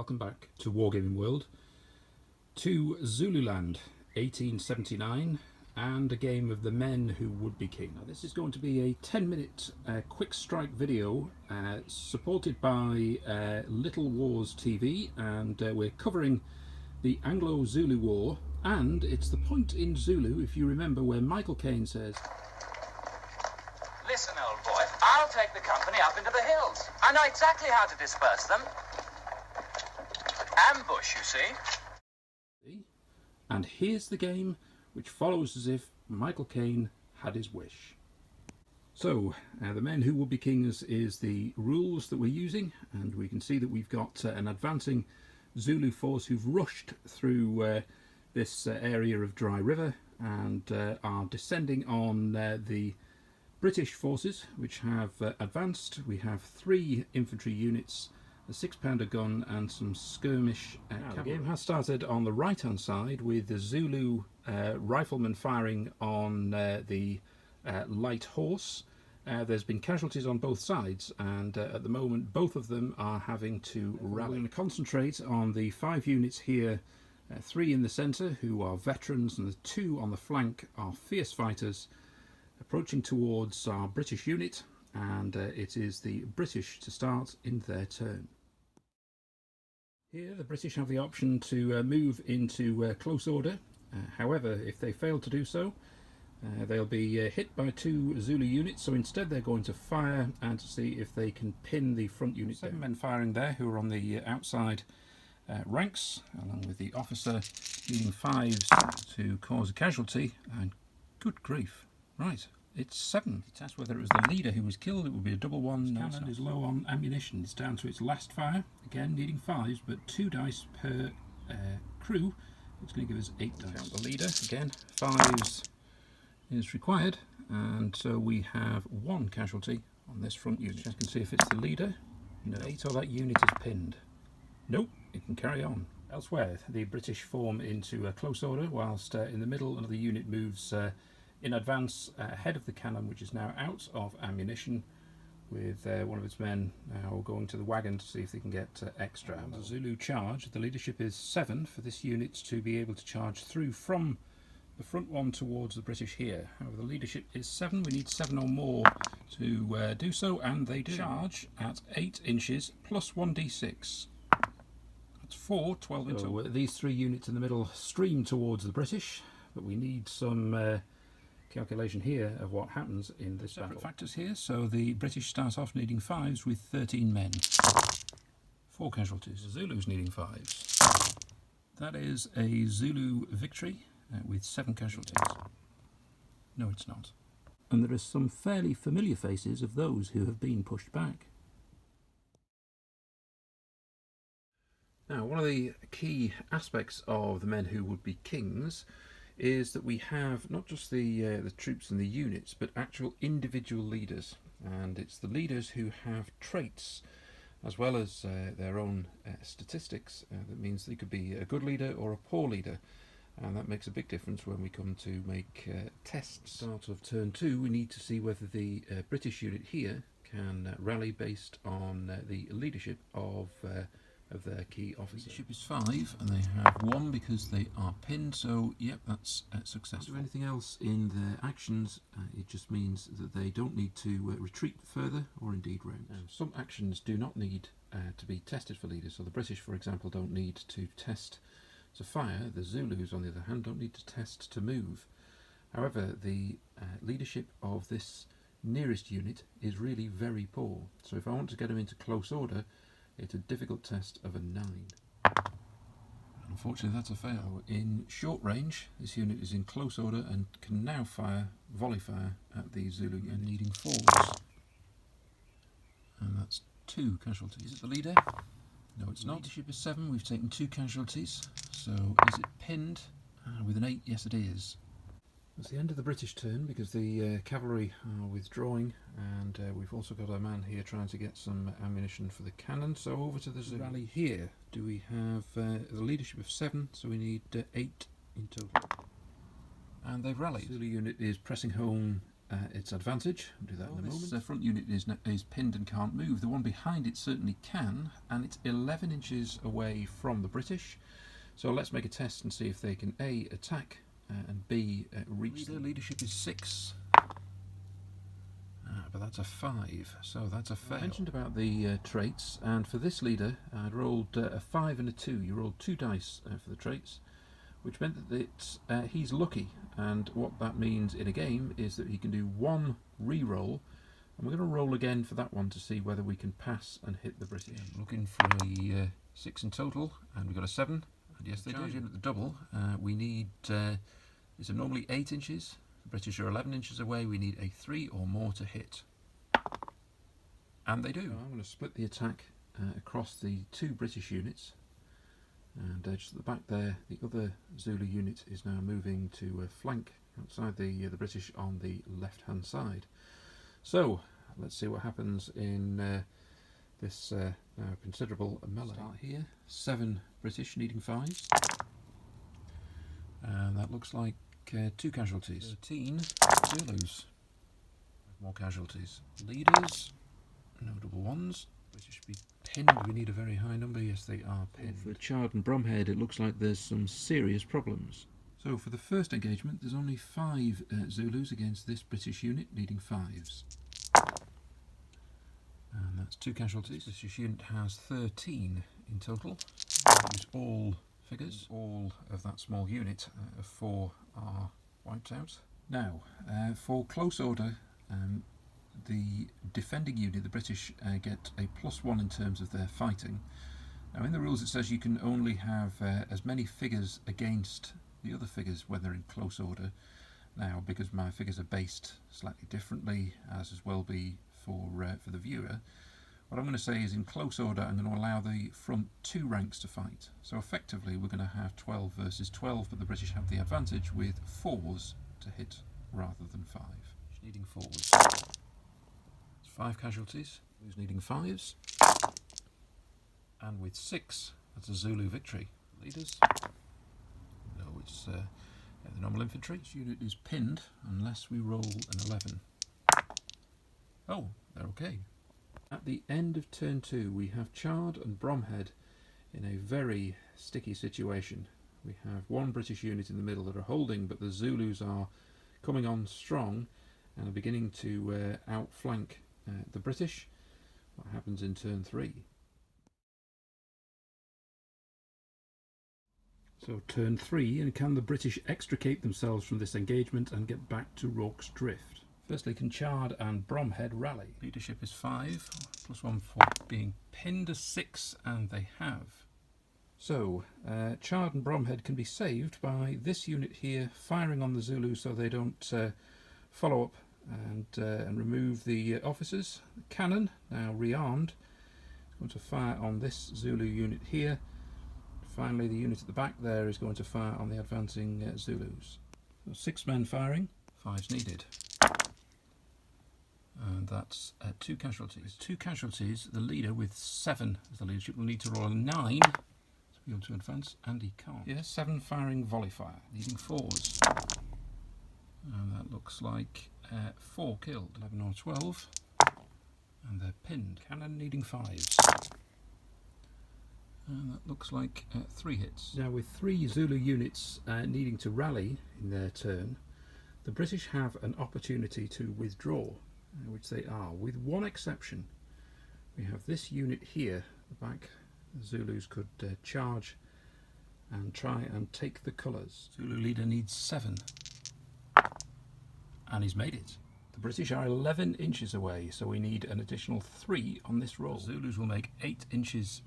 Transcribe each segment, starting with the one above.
welcome back to Wargaming World, to Zululand 1879, and a game of the men who would be king. Now, this is going to be a 10-minute quick strike video supported by Little Wars TV, and we're covering the Anglo-Zulu War, and it's the point in Zulu, if you remember, where Michael Caine says, "Listen, old boy, I'll take the company up into the hills. I know exactly how to disperse them. Ambush, you see." And here's the game, which follows as if Michael Caine had his wish. So, the men who would be kings is the rules that we're using, and we can see that we've got an advancing Zulu force who've rushed through this area of Dry River and are descending on the British forces, which have advanced. We have 3 infantry units, a 6-pounder gun and some skirmish cavalry. The game has started on the right hand side with the Zulu riflemen firing on the light horse. There's been casualties on both sides, and at the moment both of them are having to rally. We're going to concentrate on the 5 units here, 3 in the centre who are veterans, and the 2 on the flank are fierce fighters approaching towards our British unit, and it is the British to start in their turn. Here the British have the option to move into close order. However, if they fail to do so, they'll be hit by 2 Zulu units, so instead they're going to fire and to see if they can pin the front unit. 7 men firing there who are on the outside ranks, along with the officer using 5s to cause a casualty, and good grief. Right, it's 7. It's asked whether it was the leader who was killed. It would be a double 1. No, cannon is low on ammunition. It's down to its last fire. Again, needing 5s, but 2 dice per crew. It's going to give us 8 dice. Count the leader. Again, 5s is required, and so we have 1 casualty on this front unit. Check and see if it's the leader. No. 8, or that unit is pinned. Nope, it can carry on. Elsewhere, the British form into a close order, whilst in the middle another unit moves in advance ahead of the cannon, which is now out of ammunition, with one of its men now going to the wagon to see if they can get extra ammo. The Zulu charge. The leadership is 7 for this unit to be able to charge through from the front one towards the British here. However, the leadership is 7. We need 7 or more to do so, and they do. Charge at 8 inches plus 1d6. That's 4, 12 in total. These 3 units in the middle stream towards the British, but we need some calculation here of what happens in this battle. Factors here. So the British start off needing 5s with 13 men. 4 casualties. The Zulus needing 5s. That is a Zulu victory with 7 casualties. No, it's not. And there are some fairly familiar faces of those who have been pushed back. Now, one of the key aspects of the men who would be kings is that we have not just the troops and the units, but actual individual leaders, and it's the leaders who have traits as well as their own statistics. That means they could be a good leader or a poor leader, and that makes a big difference when we come to make tests. Start of turn 2, we need to see whether the British unit here can rally based on the leadership of their key officers. Leadership is 5, and they have 1 because they are pinned, so yep, that's successful. Not do anything else in their actions. It just means that they don't need to retreat further or indeed rout. Some actions do not need to be tested for leaders, so the British, for example, don't need to test to fire. The Zulus, on the other hand, don't need to test to move. However, the leadership of this nearest unit is really very poor, so if I want to get them into close order, it's a difficult test of a 9. Unfortunately, that's a fail. In short range, this unit is in close order and can now fire volley fire at the Zulu unit, needing 4s. And that's 2 casualties. Is it the leader? No, it's not. Leadership is 7. We've taken 2 casualties. So is it pinned? With an 8, yes it is. It's the end of the British turn because the cavalry are withdrawing, and we've also got our man here trying to get some ammunition for the cannon. So over to the Zulu. Rally here. Do we have the leadership of 7, so we need 8 in total. And they've rallied. The Zulu unit is pressing home its advantage. I'll do that in a moment. The front unit is pinned and can't move. The one behind it certainly can, and it's 11 inches away from the British. So let's make a test and see if they can A, attack, and B, reach. Their leadership is 6. But that's a 5, so that's a fail. I mentioned about the traits, and for this leader I'd rolled a 5 and a 2. You rolled 2 dice for the traits, which meant that he's lucky, and what that means in a game is that he can do 1 re-roll, and we're going to roll again for that one to see whether we can pass and hit the British. I'm looking for a 6 in total, and we got a 7, and yes they do. In at the double, we need, these are normally 8 inches. The British are 11 inches away. We need a 3 or more to hit. And they do. So I'm going to split the attack across the 2 British units. And just at the back there, the other Zulu unit is now moving to flank outside the British on the left-hand side. So let's see what happens in this now considerable melee. Start here. 7 British needing 5s. And that looks like 2 casualties. 13 Zulus. More casualties. Leaders, notable ones. British be pinned. We need a very high number. Yes, they are pinned. For Chard and Bromhead, it looks like there's some serious problems. So for the first engagement, there's only 5 Zulus against this British unit, needing 5s. And that's 2 casualties. This British unit has 13 in total. Use all figures. All of that small unit of 4 are wiped out. Now, for close order, the defending unit, the British, get a +1 in terms of their fighting. Now in the rules it says you can only have as many figures against the other figures when they're in close order. Now, because my figures are based slightly differently, as well be for the viewer, what I'm going to say is in close order I'm going to allow the front 2 ranks to fight. So effectively we're going to have 12 versus 12, but the British have the advantage with 4s to hit rather than 5. Needing 4s. It's 5 casualties. Who's needing 5s? And with 6, that's a Zulu victory. Leaders? No, it's the normal infantry. This unit is pinned unless we roll an 11. Oh, they're okay. At the end of turn 2, we have Chard and Bromhead in a very sticky situation. We have 1 British unit in the middle that are holding, but the Zulus are coming on strong and are beginning to outflank the British. What happens in turn 3? So turn 3, and can the British extricate themselves from this engagement and get back to Rorke's Drift? Firstly, can Chard and Bromhead rally? Leadership is 5, +1 for being pinned as 6, and they have. So, Chard and Bromhead can be saved by this unit here firing on the Zulus so they don't follow up and remove the officers. The cannon, now rearmed, is going to fire on this Zulu unit here. Finally, the unit at the back there is going to fire on the advancing Zulus. So 6 men firing, 5s needed. And that's 2 casualties. 2 casualties, the leader with 7 as the leadership will need to roll a 9 to be able to advance, and he can't. Yes, 7 firing volley fire, needing 4s. And that looks like 4 killed, 11 or 12, and they're pinned. Cannon needing 5s. And that looks like 3 hits. Now with 3 Zulu units needing to rally in their turn, the British have an opportunity to withdraw, which they are, with one exception. We have this unit here, the back. The Zulus could charge and try and take the colours. Zulu leader needs 7. And he's made it. The British are 11 inches away, so we need an additional 3 on this roll. The Zulus will make 8 inches,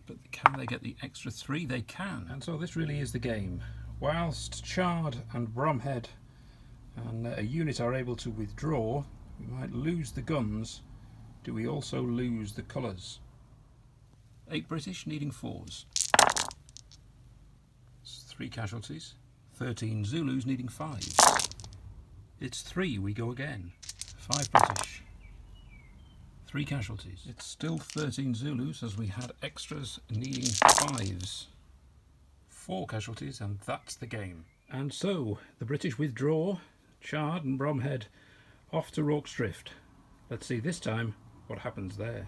but can they get the extra 3? They can. And so this really is the game. Whilst Chard and Bromhead and a unit are able to withdraw, we might lose the guns. Do we also lose the colours? 8 British needing 4s. It's 3 casualties. 13 Zulus needing 5s. It's 3, we go again. 5 British. 3 casualties. It's still 13 Zulus as we had extras needing 5s. 4 casualties, and that's the game. And so the British withdraw. Chard and Bromhead off to Rorke's Drift. Let's see this time what happens there.